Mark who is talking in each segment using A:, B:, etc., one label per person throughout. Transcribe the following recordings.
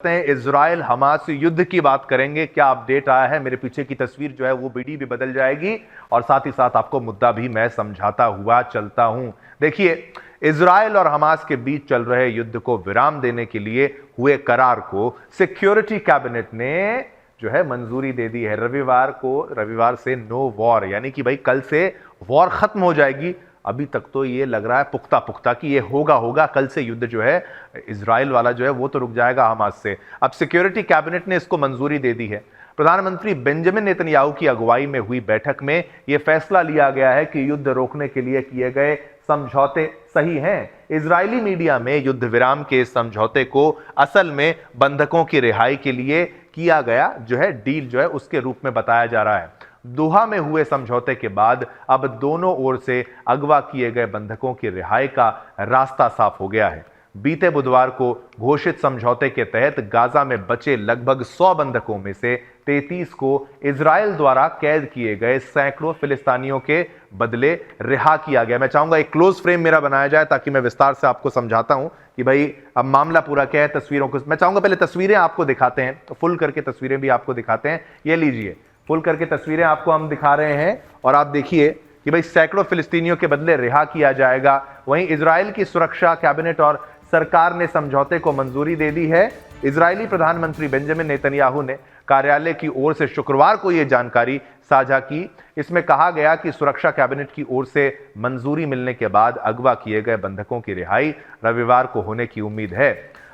A: हैं Israel Hamas युद्ध की बात करेंगे। क्या अपडेट आया है, मेरे पीछे की तस्वीर जो है वो बीडी भी बदल जाएगी और साथ ही साथ आपको मुद्दा भी मैं समझाता हुआ चलता हूं। देखिए, इजराइल और हमास के बीच चल रहे युद्ध को विराम देने के लिए हुए करार को सिक्योरिटी कैबिनेट ने जो है मंजूरी दे दी है। रविवार से नो वॉर, यानी कि भाई कल से वॉर खत्म हो जाएगी। अभी तक तो ये लग रहा है पुख्ता कि ये होगा कल से युद्ध जो है इजराइल वाला जो है वो तो रुक जाएगा हमास से। अब सिक्योरिटी कैबिनेट ने इसको मंजूरी दे दी है। प्रधानमंत्री बेंजामिन नेतन्याहू की अगुवाई में हुई बैठक में यह फैसला लिया गया है कि युद्ध रोकने के लिए किए गए समझौते सही हैं। इजरायली मीडिया में युद्ध विराम के समझौते को असल में बंधकों की रिहाई के लिए किया गया जो है डील जो है उसके रूप में बताया जा रहा है। दोहा में हुए समझौते के बाद अब दोनों ओर से अगवा किए गए बंधकों की रिहाई का रास्ता साफ हो गया है। बीते बुधवार को घोषित समझौते के तहत गाजा में बचे लगभग 100 बंधकों में से 33 को इजराइल द्वारा कैद किए गए सैकड़ों फिलिस्तीनियों के बदले रिहा किया गया। मैं चाहूंगा एक क्लोज फ्रेम मेरा बनाया जाए ताकि मैं विस्तार से आपको समझाता हूं कि भाई अब मामला पूरा क्या है। तस्वीरों को मैं चाहूंगा पहले तस्वीरें आपको दिखाते हैं, तो फुल करके तस्वीरें भी आपको दिखाते हैं। ये लीजिए, फुल करके तस्वीरें आपको हम दिखा रहे हैं और आप देखिए कि भाई सैकड़ों फिलिस्तीनियों के बदले रिहा किया जाएगा। वहीं इजराइल की सुरक्षा कैबिनेट और सरकार ने समझौते को मंजूरी दे दी है। इजरायली प्रधानमंत्री बेंजामिन नेतन्याहू ने कार्यालय की ओर से शुक्रवार को यह जानकारी साझा की। इसमें कहा गया कि सुरक्षा कैबिनेट की ओर से मंजूरी मिलने के बाद अगवा किए गए बंधकों की रिहाई रविवार को होने की उम्मीद है।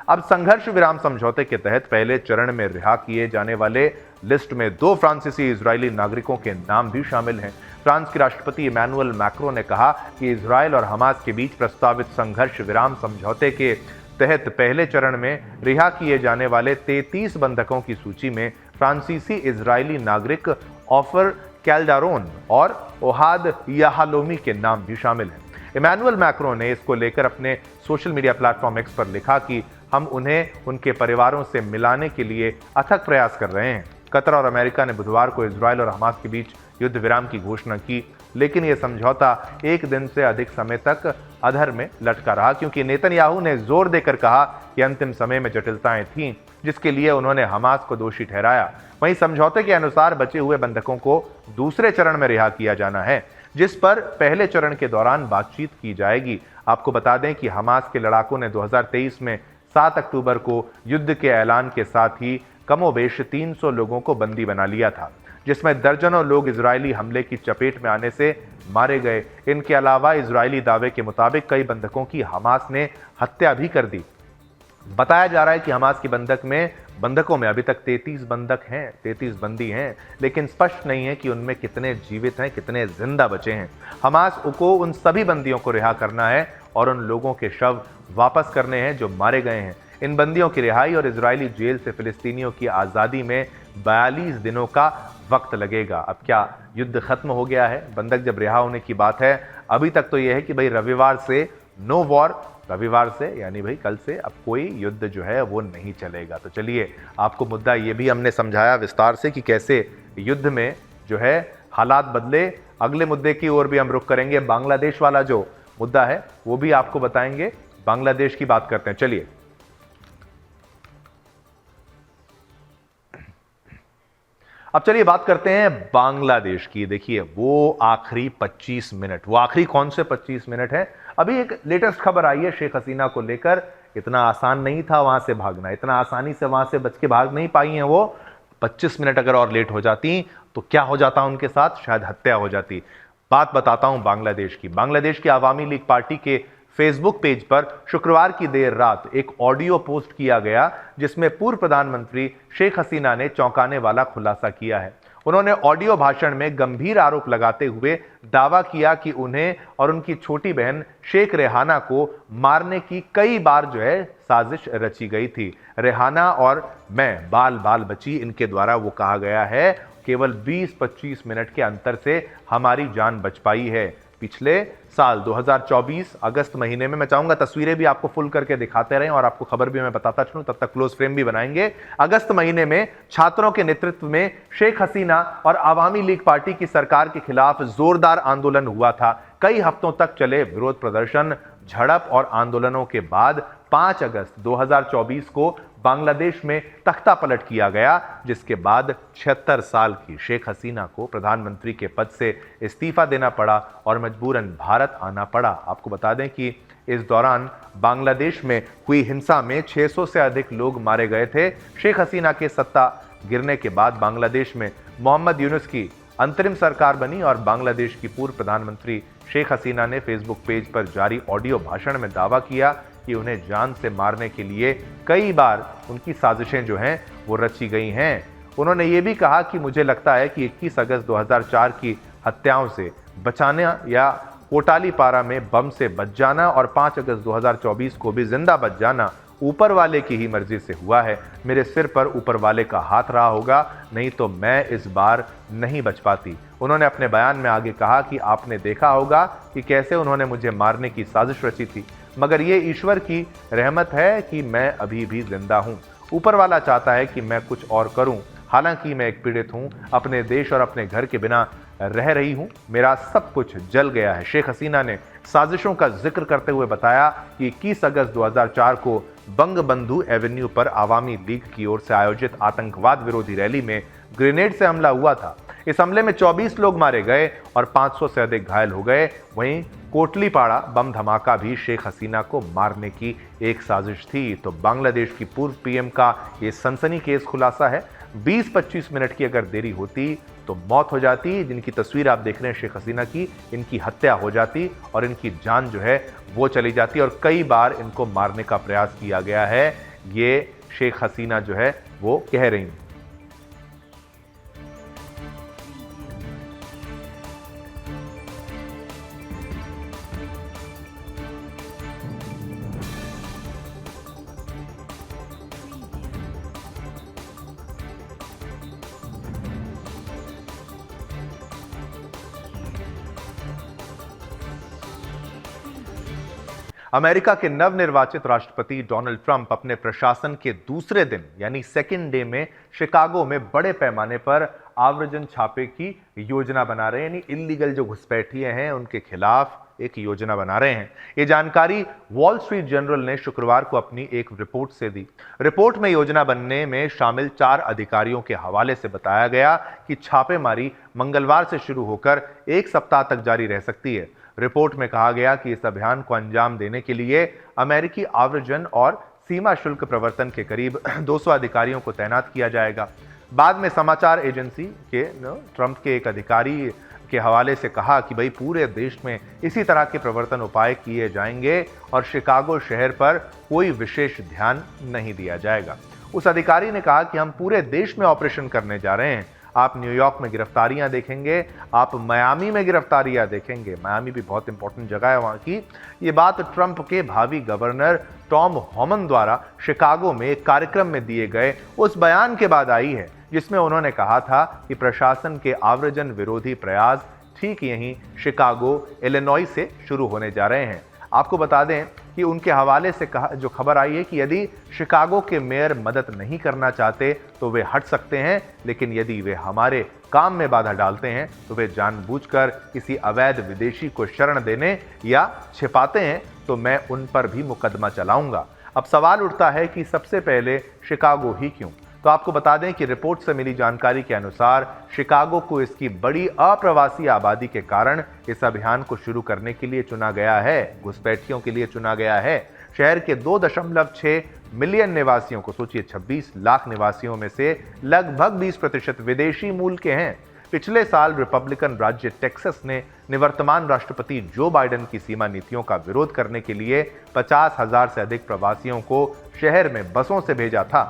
A: अब संघर्ष विराम समझौते के तहत पहले चरण में रिहा किए जाने वाले लिस्ट में 2 फ्रांसीसी इजरायली नागरिकों के नाम भी शामिल हैं। फ्रांस के राष्ट्रपति इमैनुअल मैक्रो ने कहा कि इजराइल और हमास के बीच प्रस्तावित संघर्ष विराम समझौते के तहत पहले चरण में रिहा किए जाने वाले 33 बंधकों की सूची में फ्रांसीसी इजरायली नागरिक ऑफर कैल्डारोन और ओहाद याहालोमी के नाम भी शामिल हैं। इमैनुअल मैक्रो ने इसको लेकर अपने सोशल मीडिया प्लेटफॉर्म एक्स पर लिखा कि हम उन्हें उनके परिवारों से मिलाने के लिए अथक प्रयास कर रहे हैं। कतर और अमेरिका ने बुधवार को इजराइल और हमास के बीच युद्ध विराम की घोषणा की, लेकिन यह समझौता 1 दिन से अधिक समय तक अधर में लटका रहा क्योंकि नेतन्याहू ने जोर देकर कहा कि अंतिम समय में जटिलताएं थीं, जिसके लिए उन्होंने हमास को दोषी ठहराया। वहीं समझौते के अनुसार बचे हुए बंधकों को दूसरे चरण में रिहा किया जाना है, जिस पर पहले चरण के दौरान बातचीत की जाएगी। आपको बता दें कि हमास के लड़ाकों ने 2023 में 7 अक्टूबर को युद्ध के ऐलान के साथ ही कमोबेश 300 लोगों को बंदी बना लिया था, जिसमें दर्जनों लोग इजरायली हमले की चपेट में आने से मारे गए। इनके अलावा इजरायली दावे के मुताबिक कई बंधकों की हमास ने हत्या भी कर दी। बताया जा रहा है कि हमास की बंधकों में अभी तक 33 बंदी हैं, लेकिन स्पष्ट नहीं है कि उनमें कितने जीवित हैं, कितने जिंदा बचे हैं। हमास को उन सभी बंदियों को रिहा करना है और उन लोगों के शव वापस करने हैं जो मारे गए हैं। इन बंदियों की रिहाई और इजरायली जेल से फिलिस्तीनियों की आज़ादी में 42 दिनों का वक्त लगेगा। अब क्या युद्ध खत्म हो गया है? बंधक जब रिहा होने की बात है, अभी तक तो यह है कि भाई रविवार से नो वॉर, रविवार से यानी भाई कल से अब कोई युद्ध जो है वो नहीं चलेगा। तो चलिए, आपको मुद्दा ये भी हमने समझाया विस्तार से कि कैसे युद्ध में जो है हालात बदले। अगले मुद्दे की ओर भी हम रुख करेंगे। बांग्लादेश वाला जो मुद्दा है वो भी आपको बताएंगे। बांग्लादेश की बात करते हैं। चलिए, अब चलिए बात करते हैं बांग्लादेश की। देखिए, वो आखिरी 25 मिनट, वो आखिरी कौन से 25 मिनट है? अभी एक लेटेस्ट खबर आई है शेख हसीना को लेकर। इतना आसान नहीं था वहां से भागना, इतना आसानी से वहां से बच के भाग नहीं पाई हैं वो। 25 मिनट अगर और लेट हो जाती तो क्या हो जाता उनके साथ? शायद हत्या हो जाती। बात बताता हूं बांग्लादेश की। बांग्लादेश की आवामी लीग पार्टी के फेसबुक पेज पर शुक्रवार की देर रात एक ऑडियो पोस्ट किया गया, जिसमें पूर्व प्रधानमंत्री शेख हसीना ने चौंकाने वाला खुलासा किया है। उन्होंने ऑडियो भाषण में गंभीर आरोप लगाते हुए दावा किया कि उन्हें और उनकी छोटी बहन शेख रेहाना को मारने की कई बार जो है साजिश रची गई थी। रेहाना और मैं बाल बाल बची, इनके द्वारा वो कहा गया है। केवल 20-25 मिनट के अंतर से हमारी जान बच पाई है। पिछले साल 2024 अगस्त महीने में, मैं चाहूंगा तस्वीरें भी आपको फुल करके दिखाते रहें और आपको खबर भी मैं बताता चलूं, तब तक क्लोज फ्रेम भी बनाएंगे। अगस्त महीने में छात्रों के नेतृत्व में शेख हसीना और आवामी लीग पार्टी की सरकार के खिलाफ जोरदार आंदोलन हुआ था। कई हफ्तों तक चले विरोध प्रदर्शन, झड़प और आंदोलनों के बाद 5 अगस्त 2024 को बांग्लादेश में तख्ता पलट किया गया, जिसके बाद 76 साल की शेख हसीना को प्रधानमंत्री के पद से इस्तीफा देना पड़ा और मजबूरन भारत आना पड़ा। आपको बता दें कि इस दौरान बांग्लादेश में हुई हिंसा में 600 से अधिक लोग मारे गए थे। शेख हसीना के सत्ता गिरने के बाद बांग्लादेश में मोहम्मद यूनुस की अंतरिम सरकार बनी और बांग्लादेश की पूर्व प्रधानमंत्री शेख हसीना ने फेसबुक पेज पर जारी ऑडियो भाषण में दावा किया कि उन्हें जान से मारने के लिए कई बार उनकी साजिशें जो हैं वो रची गई हैं। उन्होंने ये भी कहा कि मुझे लगता है कि 21 अगस्त 2004 की हत्याओं से बचाने या कोटालीपारा में बम से बच जाना और 5 अगस्त 2024 को भी जिंदा बच जाना ऊपर वाले की ही मर्जी से हुआ है। मेरे सिर पर ऊपर वाले का हाथ रहा होगा, नहीं तो मैं इस बार नहीं बच पाती। उन्होंने अपने बयान में आगे कहा कि आपने देखा होगा कि कैसे उन्होंने मुझे मारने की साजिश रची थी, मगर ये ईश्वर की रहमत है कि मैं अभी भी जिंदा हूँ। ऊपर वाला चाहता है कि मैं कुछ और करूँ। हालांकि मैं एक पीड़ित हूँ, अपने देश और अपने घर के बिना रह रही हूँ, मेरा सब कुछ जल गया है। शेख हसीना ने साजिशों का जिक्र करते हुए बताया कि 21 अगस्त 2004 को बंगबंधु एवेन्यू पर आवामी लीग की ओर से आयोजित आतंकवाद विरोधी रैली में ग्रेनेड से हमला हुआ था। इस हमले में 24 लोग मारे गए और 500 से अधिक घायल हो गए। वहीं कोटलीपाड़ा बम धमाका भी शेख हसीना को मारने की एक साजिश थी। तो बांग्लादेश की पूर्व पीएम का ये सनसनीखेज खुलासा है। 20-25 मिनट की अगर देरी होती तो मौत हो जाती। जिनकी तस्वीर आप देख रहे हैं शेख हसीना की, इनकी हत्या हो जाती और इनकी जान जो है वो चली जाती और कई बार इनको मारने का प्रयास किया गया है, ये शेख हसीना जो है वो कह रही हैं। अमेरिका के नवनिर्वाचित राष्ट्रपति डोनाल्ड ट्रंप अपने प्रशासन के दूसरे दिन यानी सेकेंड डे में शिकागो में बड़े पैमाने पर आव्रजन छापे की योजना बना रहे हैं। यानी इल्लीगल जो घुसपैठिए हैं उनके खिलाफ एक योजना बना रहे हैं। ये जानकारी वॉल स्ट्रीट जर्नल ने शुक्रवार को अपनी एक रिपोर्ट से दी। रिपोर्ट में योजना बनने में शामिल 4 अधिकारियों के हवाले से बताया गया कि छापेमारी मंगलवार से शुरू होकर 1 सप्ताह तक जारी रह सकती है। रिपोर्ट में कहा गया कि इस अभियान को अंजाम देने के लिए अमेरिकी आव्रजन और सीमा शुल्क प्रवर्तन के करीब 200 अधिकारियों को तैनात किया जाएगा। बाद में समाचार एजेंसी के ट्रंप के एक अधिकारी के हवाले से कहा कि भाई पूरे देश में इसी तरह के प्रवर्तन उपाय किए जाएंगे और शिकागो शहर पर कोई विशेष ध्यान नहीं दिया जाएगा। उस अधिकारी ने कहा कि हम पूरे देश में ऑपरेशन करने जा रहे हैं। आप न्यूयॉर्क में गिरफ्तारियां देखेंगे, आप मियामी में गिरफ्तारियां देखेंगे। मियामी भी बहुत इंपॉर्टेंट जगह है वहां की। ये बात ट्रंप के भावी गवर्नर टॉम होमन द्वारा शिकागो में एक कार्यक्रम में दिए गए उस बयान के बाद आई है, जिसमें उन्होंने कहा था कि प्रशासन के आव्रजन विरोधी प्रयास ठीक यहीं शिकागो, इलिनॉय से शुरू होने जा रहे हैं। आपको बता दें कि उनके हवाले से जो खबर आई है कि यदि शिकागो के मेयर मदद नहीं करना चाहते तो वे हट सकते हैं, लेकिन यदि वे हमारे काम में बाधा डालते हैं तो वे जानबूझकर किसी अवैध विदेशी को शरण देने या छिपाते हैं तो मैं उन पर भी मुकदमा चलाऊंगा। अब सवाल उठता है कि सबसे पहले शिकागो ही क्यों? तो आपको बता दें कि रिपोर्ट से मिली जानकारी के अनुसार शिकागो को इसकी बड़ी अप्रवासी आबादी के कारण इस अभियान को शुरू करने के लिए चुना गया है, घुसपैठियों के लिए चुना गया है। शहर के 2.6 मिलियन निवासियों को, सोचिए 26 लाख निवासियों में से लगभग 20% विदेशी मूल के हैं। पिछले साल रिपब्लिकन राज्य टेक्सास ने निवर्तमान राष्ट्रपति जो बाइडेन की सीमा नीतियों का विरोध करने के लिए 50,000 से अधिक प्रवासियों को शहर में बसों से भेजा था।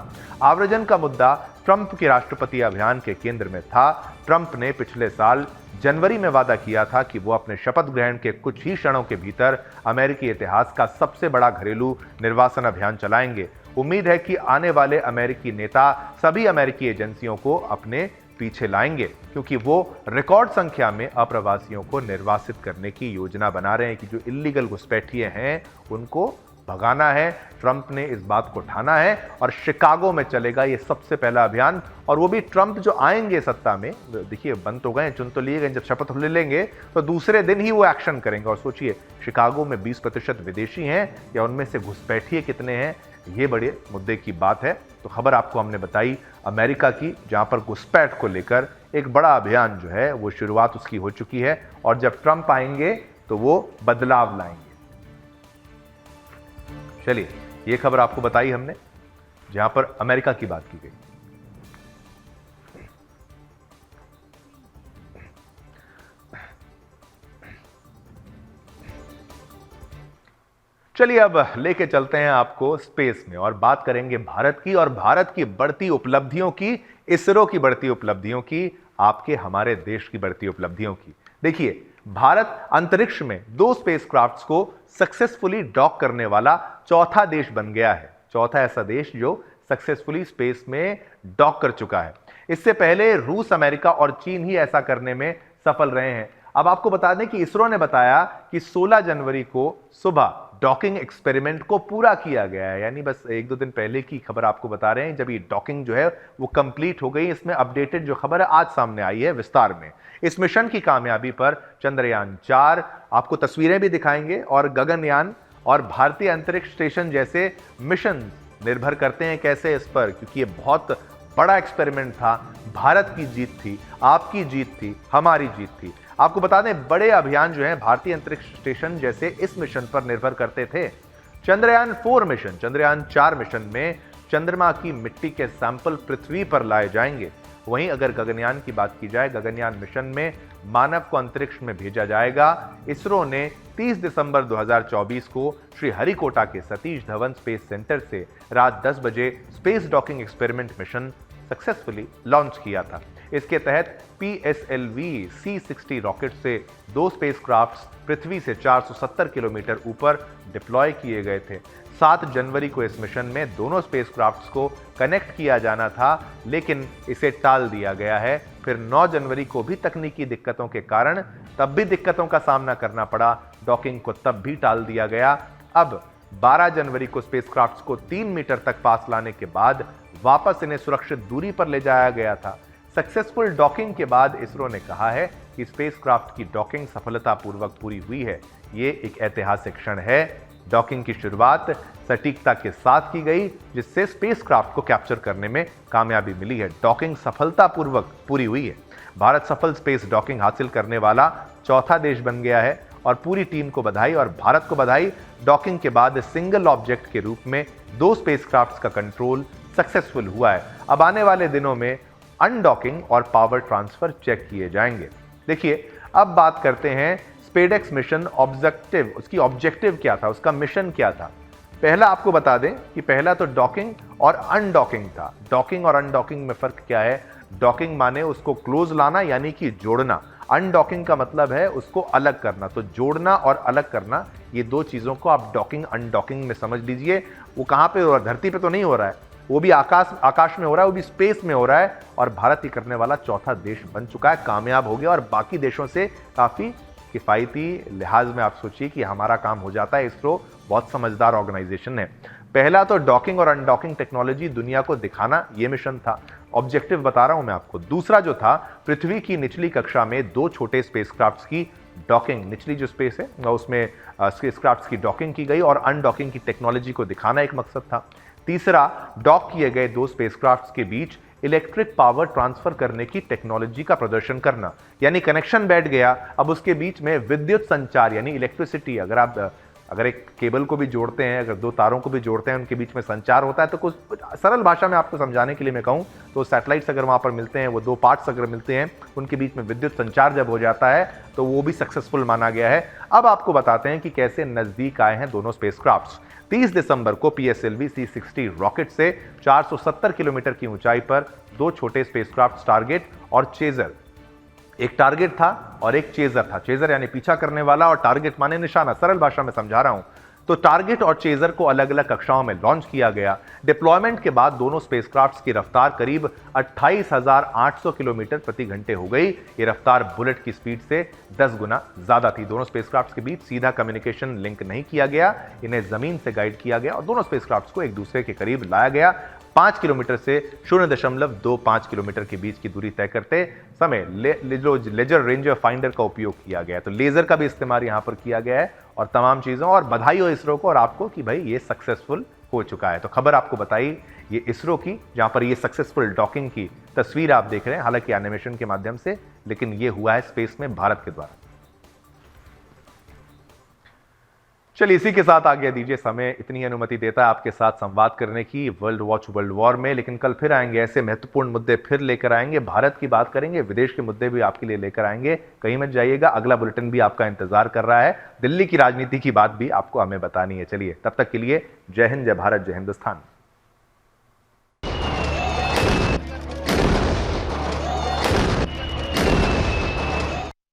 A: आव्रजन का मुद्दा ट्रंप के राष्ट्रपति अभियान के केंद्र में था। ट्रंप ने पिछले साल जनवरी में वादा किया था कि वो अपने शपथ ग्रहण के कुछ ही क्षणों के भीतर अमेरिकी इतिहास का सबसे बड़ा घरेलू निर्वासन अभियान चलाएंगे। उम्मीद है कि आने वाले अमेरिकी नेता सभी अमेरिकी एजेंसियों को अपने पीछे लाएंगे, क्योंकि वो रिकॉर्ड संख्या में अप्रवासियों को निर्वासित करने की योजना बना रहे हैं कि जो इल्लीगल घुसपैठिए हैं उनको भगाना है। ट्रंप ने इस बात को ठाना है और शिकागो में चलेगा ये सबसे पहला अभियान, और वो भी ट्रंप जो आएंगे सत्ता में, देखिए बन तो गए, चुन तो लिए गए, जब शपथ ले लेंगे तो दूसरे दिन ही वो एक्शन करेंगे। और सोचिए शिकागो में 20% विदेशी हैं या उनमें से घुसपैठिए कितने हैं, ये बड़े मुद्दे की बात है। तो खबर आपको हमने बताई अमेरिका की, जहां पर घुसपैठ को लेकर एक बड़ा अभियान जो है वो शुरुआत उसकी हो चुकी है, और जब ट्रंप आएंगे तो वो बदलाव लाएंगे। चलिए, ये खबर आपको बताई हमने जहां पर अमेरिका की बात की गई। चलिए अब लेके चलते हैं आपको स्पेस में और बात करेंगे भारत की, और भारत की बढ़ती उपलब्धियों की, इसरो की बढ़ती उपलब्धियों की, आपके हमारे देश की बढ़ती उपलब्धियों की। देखिए, भारत अंतरिक्ष में 2 स्पेसक्राफ्ट्स को सक्सेसफुली डॉक करने वाला चौथा देश बन गया है। चौथा ऐसा देश जो सक्सेसफुली स्पेस में डॉक कर चुका है। इससे पहले रूस, अमेरिका और चीन ही ऐसा करने में सफल रहे हैं। अब आपको बता दें कि इसरो ने बताया कि 16 जनवरी को सुबह डॉकिंग एक्सपेरिमेंट को पूरा किया गया है, यानी बस 1-2 दिन पहले की खबर आपको बता रहे हैं, जब ये डॉकिंग जो है वो कंप्लीट हो गई। इसमें अपडेटेड जो खबर है आज सामने आई है विस्तार में। इस मिशन की कामयाबी पर चंद्रयान 4, आपको तस्वीरें भी दिखाएंगे, और गगनयान और भारतीय अंतरिक्ष स्टेशन जैसे मिशन निर्भर करते हैं। कैसे? इस पर, क्योंकि ये बहुत बड़ा एक्सपेरिमेंट था। भारत की जीत थी, आपकी जीत थी, हमारी जीत थी। आपको बता दें, बड़े अभियान जो है भारतीय अंतरिक्ष स्टेशन जैसे इस मिशन पर निर्भर करते थे। चंद्रयान 4 मिशन, चंद्रयान 4 मिशन में चंद्रमा की मिट्टी के सैंपल पृथ्वी पर लाए जाएंगे। वहीं अगर गगनयान की बात की जाए, गगनयान मिशन में मानव को अंतरिक्ष में भेजा जाएगा। इसरो ने 30 दिसंबर 2024 को श्रीहरिकोटा के सतीश धवन स्पेस सेंटर से रात 10 बजे space docking experiment mission successfully launch किया था। इसके तहत PSLV C60 रॉकेट से 2 स्पेसक्राफ्ट्स पृथ्वी से 470 किलोमीटर ऊपर डिप्लॉय किए गए थे। 7 जनवरी को इस मिशन में दोनों स्पेसक्राफ्ट्स को कनेक्ट किया जाना था, लेकिन इसे टाल दिया गया है। फिर 9 जनवरी को भी तकनीकी दिक्कतों के कारण तब भी दिक्कतों का सामना करना पड़ा, डॉकिंग को तब भी टाल दिया गया। अब 12 जनवरी को स्पेसक्राफ्ट्स को 3 मीटर तक पास लाने के बाद वापस इन्हें सुरक्षित दूरी पर ले जाया गया था। सक्सेसफुल डॉकिंग के बाद इसरो ने कहा है कि स्पेसक्राफ्ट की डॉकिंग सफलतापूर्वक पूरी हुई है। ये एक ऐतिहासिक क्षण है। डॉकिंग की शुरुआत सटीकता के साथ की गई, जिससे स्पेसक्राफ्ट को कैप्चर करने में कामयाबी मिली है। डॉकिंग सफलतापूर्वक पूरी हुई है। भारत सफल स्पेस डॉकिंग हासिल करने वाला चौथा देश बन गया है, और पूरी टीम को बधाई और भारत को बधाई। डॉकिंग के बाद सिंगल ऑब्जेक्ट के रूप में 2 स्पेसक्राफ्ट्स का कंट्रोल सक्सेसफुल हुआ है। अब आने वाले दिनों में अनडॉकिंग और पावर ट्रांसफर चेक किए जाएंगे। देखिए, अब बात करते हैं स्पेडेक्स मिशन ऑब्जेक्टिव। उसकी ऑब्जेक्टिव क्या था, उसका मिशन क्या था? पहला आपको बता दें कि पहला तो डॉकिंग और अनडॉकिंग था। डॉकिंग और अनडॉकिंग में फर्क क्या है? डॉकिंग माने उसको क्लोज लाना, यानी कि जोड़ना। अनडॉकिंग का मतलब है उसको अलग करना। तो जोड़ना और अलग करना, ये 2 चीजों को आप डॉकिंग अनडॉकिंग में समझ लीजिए। वो कहां पे हो रहा है? धरती पे तो नहीं हो रहा है, वो भी आकाश में हो रहा है, वो भी स्पेस में हो रहा है। और भारत ही करने वाला चौथा देश बन चुका है, कामयाब हो गया, और बाकी देशों से काफी किफायती लिहाज में आप सोचिए कि हमारा काम हो जाता है। इसरो बहुत समझदार ऑर्गेनाइजेशन है। पहला तो डॉकिंग और अनडॉकिंग टेक्नोलॉजी दुनिया को दिखाना, ये मिशन था। ऑब्जेक्टिव बता रहा हूं मैं आपको। दूसरा जो था, पृथ्वी की निचली कक्षा में 2 छोटे स्पेसक्राफ्ट्स की डॉकिंग, निचली जो स्पेस है उसमें स्पेसक्राफ्ट्स की डॉकिंग की गई, और अनडॉकिंग की टेक्नोलॉजी को दिखाना एक मकसद था। तीसरा, डॉक किए गए 2 स्पेसक्राफ्ट्स के बीच इलेक्ट्रिक पावर ट्रांसफर करने की टेक्नोलॉजी का प्रदर्शन करना, यानी कनेक्शन बैठ गया, अब उसके बीच में विद्युत संचार यानी इलेक्ट्रिसिटी, अगर एक केबल को भी जोड़ते हैं, अगर 2 तारों को भी जोड़ते हैं, उनके बीच में संचार होता है। तो कुछ सरल भाषा में आपको समझाने के लिए मैं कहूं तो सैटेलाइट्स अगर वहां पर मिलते हैं, वो 2 पार्ट्स अगर मिलते हैं, उनके बीच में विद्युत संचार जब हो जाता है तो वो भी सक्सेसफुल माना गया है। अब आपको बताते हैं कि कैसे नजदीक आए हैं दोनों स्पेसक्राफ्ट्स। 30 दिसंबर को PSLV C60 रॉकेट से 470 किलोमीटर की ऊंचाई पर 2 छोटे स्पेसक्राफ्ट टारगेट और चेजर, एक टारगेट था और एक चेजर था। चेजर यानी पीछा करने वाला और टारगेट माने निशाना, सरल भाषा में समझा रहा हूं। तो टारगेट और चेजर को अलग अलग कक्षाओं में लॉन्च किया गया। डिप्लॉयमेंट के बाद दोनों स्पेसक्राफ्ट्स की रफ्तार करीब 28,800 किलोमीटर प्रति घंटे हो गई। ये रफ्तार बुलेट की स्पीड से 10 गुना ज्यादा थी। दोनों स्पेसक्राफ्ट्स के बीच सीधा कम्युनिकेशन लिंक नहीं किया गया, इन्हें जमीन से गाइड किया गया और दोनों स्पेसक्राफ्ट्स को एक दूसरे के करीब लाया गया। 5 किलोमीटर से 0.25 किलोमीटर के बीच की दूरी तय करते समय लेजर रेंजर फाइंडर का उपयोग किया गया। तो लेजर का भी इस्तेमाल यहां पर किया गया है। और तमाम चीजों और बधाई हो इसरो को और आपको कि भाई ये सक्सेसफुल हो चुका है। तो खबर आपको बताई ये इसरो की, जहां पर ये सक्सेसफुल डॉकिंग की तस्वीर आप देख रहे हैं, हालांकि एनिमेशन के माध्यम से, लेकिन ये हुआ है स्पेस में भारत के द्वारा। चलिए इसी के साथ आगे दीजिए, समय इतनी अनुमति देता है आपके साथ संवाद करने की वर्ल्ड वॉच वर्ल्ड वॉर में, लेकिन कल फिर आएंगे, ऐसे महत्वपूर्ण मुद्दे फिर लेकर आएंगे, भारत की बात करेंगे, विदेश के मुद्दे भी आपके लिए लेकर आएंगे। कहीं मत जाइएगा, अगला बुलेटिन भी आपका इंतजार कर रहा है, दिल्ली की राजनीति की बात भी आपको हमें बतानी है। चलिए तब तक के लिए जय हिंद, जय भारत, जय हिंदुस्तान।